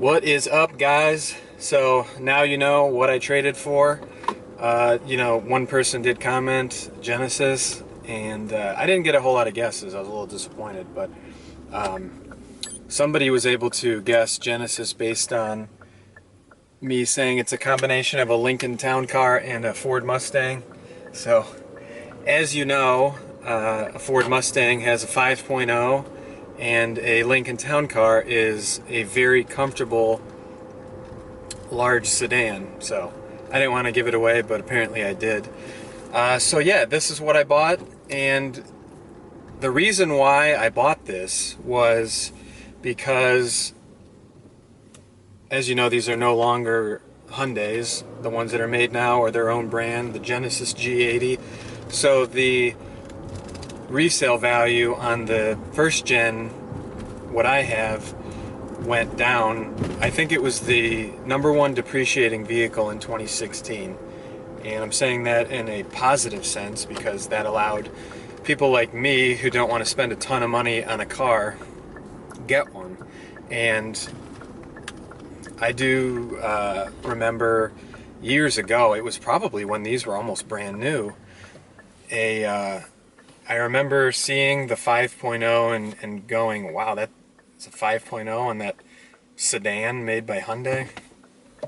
What is up, guys? So now you know what I traded for. One person did comment Genesis, and I didn't get a whole lot of guesses. I was a little disappointed, but somebody was able to guess Genesis based on me saying it's a combination of a Lincoln Town Car and a Ford Mustang. So, as you know, a Ford Mustang has a 5.0, and a Lincoln Town Car is a very comfortable large sedan. So I didn't want to give it away, but apparently I did. So yeah, this is what I bought, and the reason why I bought this was because, as you know, these are no longer Hyundais. The ones that are made now are their own brand, the Genesis G80. So the resale value on the first gen, what I have, went down. I think it was the #1 depreciating vehicle in 2016. And I'm saying that in a positive sense because that allowed people like me who don't want to spend a ton of money on a car get one. And I do remember years ago, it was probably when these were almost brand new, I remember seeing the 5.0 and going, wow, that's a 5.0 on that sedan made by Hyundai.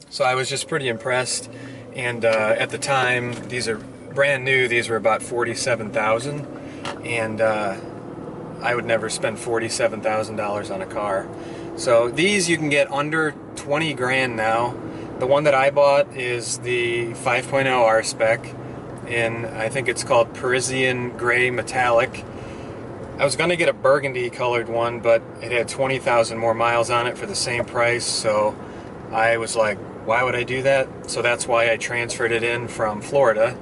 So I was just pretty impressed. And at the time, these are brand new, these were about $47,000. And I would never spend $47,000 on a car. So these you can get under 20 grand now. The one that I bought is the 5.0 R-Spec, and I think it's called Parisian Gray Metallic. I was going to get a burgundy colored one, but it had 20,000 more miles on it for the same price, so I was like, why would I do that? So that's why I transferred it in from Florida.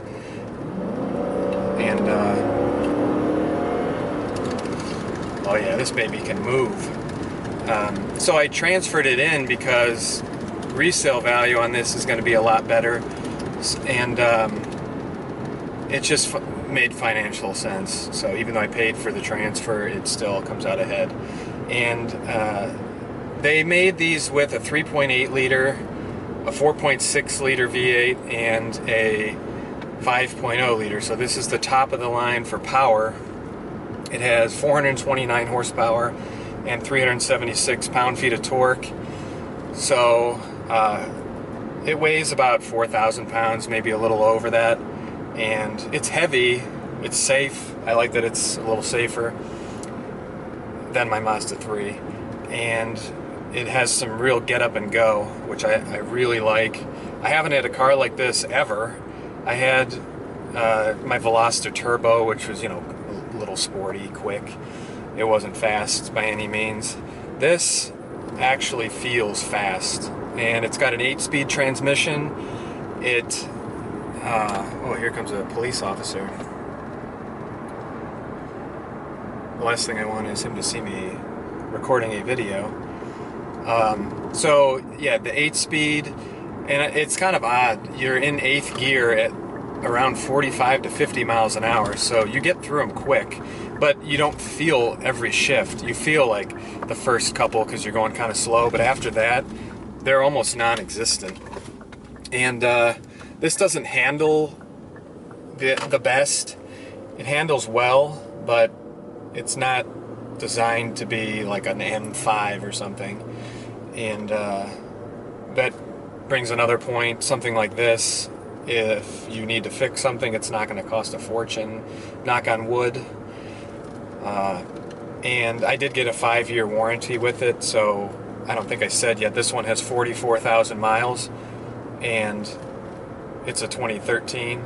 And oh yeah, this baby can move. So I transferred it in because resale value on this is going to be a lot better, and it just made financial sense. So even though I paid for the transfer, it still comes out ahead. And they made these with a 3.8 liter, a 4.6 liter V8, and a 5.0 liter. So this is the top of the line for power. It has 429 horsepower and 376 pound-feet of torque. So it weighs about 4,000 pounds, maybe a little over that. And it's heavy, it's safe. I like that it's a little safer than my Mazda3. And it has some real get up and go, which I really like. I haven't had a car like this ever. I had my Veloster Turbo, which was, a little sporty, quick. It wasn't fast by any means. This actually feels fast, and it's got an 8-speed transmission. Oh, here comes a police officer. The last thing I want is him to see me recording a video. So yeah, the 8-speed, and it's kind of odd. You're in 8th gear at around 45 to 50 miles an hour, so you get through them quick, but you don't feel every shift. You feel like the first couple because you're going kind of slow, but after that, they're almost non-existent. And this doesn't handle the best. It handles well, but it's not designed to be like an M5 or something. And that brings another point. Something like this, if you need to fix something, it's not going to cost a fortune. Knock on wood. And I did get a 5-year warranty with it, so I don't think I said yet, this one has 44,000 miles, and it's a 2013,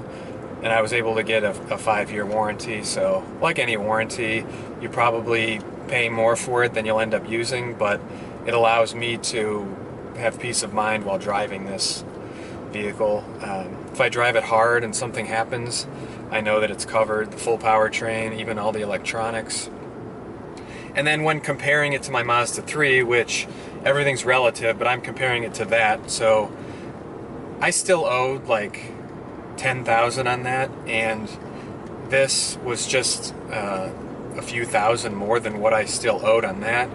and I was able to get a 5-year warranty. So like any warranty, you probably pay more for it than you'll end up using, but it allows me to have peace of mind while driving this vehicle. If I drive it hard and something happens, I know that it's covered, the full powertrain, even all the electronics. And then when comparing it to my Mazda3, which everything's relative, but I'm comparing it to that, so I still owed like 10,000 on that, and this was just a few thousand more than what I still owed on that.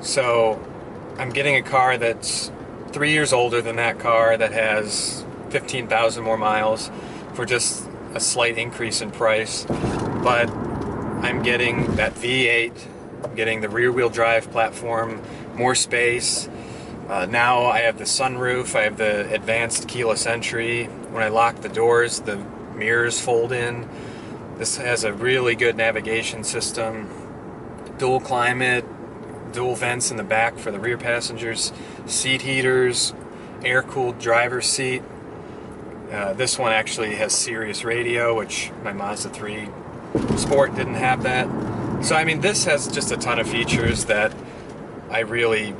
So I'm getting a car that's 3 years older than that car, that has 15,000 more miles for just a slight increase in price. But I'm getting that V8, I'm getting the rear-wheel drive platform, more space. Now I have the sunroof, I have the advanced keyless entry. When I lock the doors, the mirrors fold in. This has a really good navigation system, dual climate, dual vents in the back for the rear passengers, seat heaters, air-cooled driver's seat. This one actually has Sirius radio, which my Mazda 3 Sport didn't have that. So I mean, this has just a ton of features that I really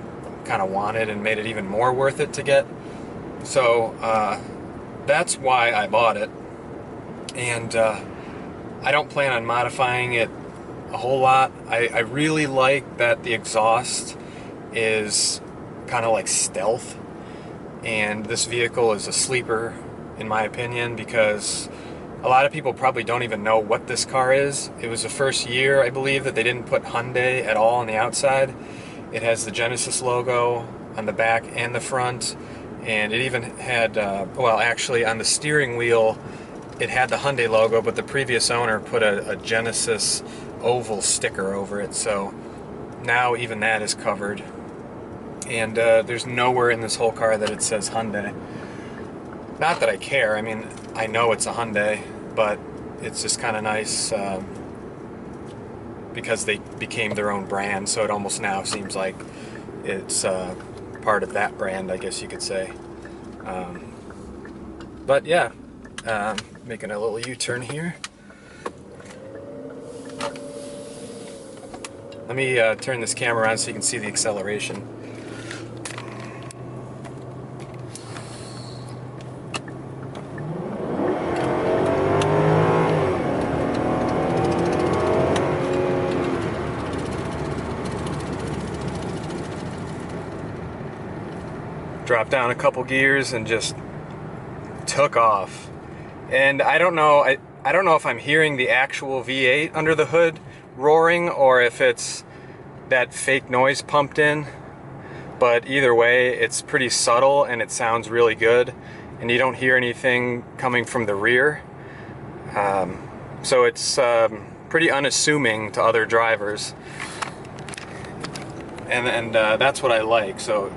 kind of wanted and made it even more worth it to get. So that's why I bought it. And I don't plan on modifying it a whole lot. I really like that the exhaust is kind of like stealth, and this vehicle is a sleeper in my opinion, because a lot of people probably don't even know what this car is. It was the first year, I believe, that they didn't put Hyundai at all on the outside. It has the Genesis logo on the back and the front, and it even had, well, actually on the steering wheel it had the Hyundai logo, but the previous owner put a Genesis oval sticker over it, so now even that is covered. And there's nowhere in this whole car that it says Hyundai. Not that I care, I mean, I know it's a Hyundai, but it's just kind of nice because they became their own brand, so it almost now seems like it's part of that brand, I guess you could say. But yeah, making a little U-turn here. Let me turn this camera on so you can see the acceleration. Dropped down a couple gears and just took off. And I don't know if I'm hearing the actual V8 under the hood roaring or if it's that fake noise pumped in, but either way it's pretty subtle and it sounds really good, and you don't hear anything coming from the rear, so it's pretty unassuming to other drivers, and that's what I like. So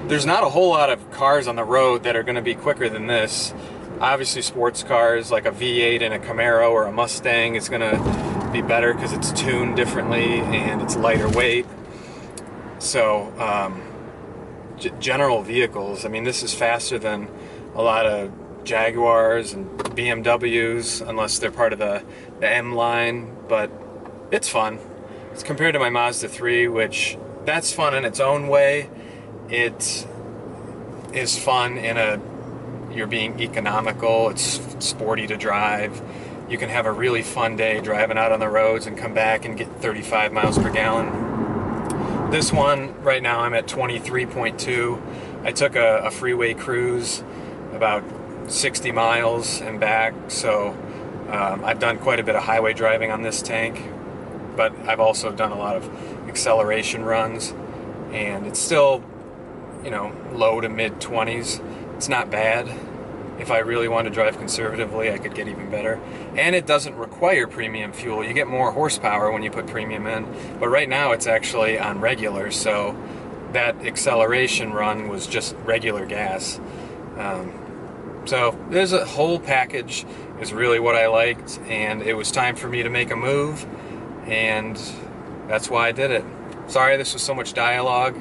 there's not a whole lot of cars on the road that are going to be quicker than this. Obviously sports cars like a V8 and a Camaro or a Mustang is going to be better because it's tuned differently and it's lighter weight. So general vehicles, I mean, this is faster than a lot of Jaguars and BMWs, unless they're part of the M line, but it's fun. It's compared to my Mazda 3, which that's fun in its own way. It is fun in a, you're being economical, it's sporty to drive. You can have a really fun day driving out on the roads and come back and get 35 miles per gallon. This one, right now I'm at 23.2. I took a freeway cruise about 60 miles and back, so I've done quite a bit of highway driving on this tank, but I've also done a lot of acceleration runs, and it's still, you know, low to mid 20s. It's not bad. If I really want to drive conservatively, I could get even better. And it doesn't require premium fuel. You get more horsepower when you put premium in, but right now it's actually on regular, so that acceleration run was just regular gas. So there's a whole package is really what I liked, and it was time for me to make a move, and that's why I did it. Sorry this was so much dialogue.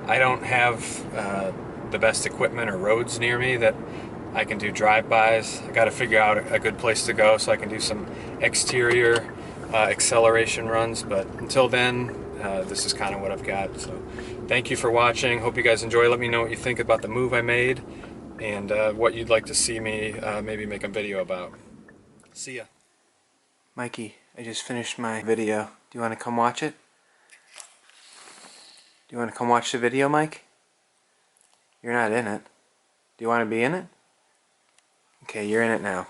I don't have the best equipment or roads near me that I can do drive-bys. I got to figure out a good place to go so I can do some exterior acceleration runs, but until then, this is kind of what I've got. So thank you for watching. Hope you guys enjoy. Let me know what you think about the move I made and what you'd like to see me maybe make a video about. See ya. Mikey, I just finished my video. Do you want to come watch it? Do you want to come watch the video, Mike? You're not in it. Do you want to be in it? Okay, you're in it now.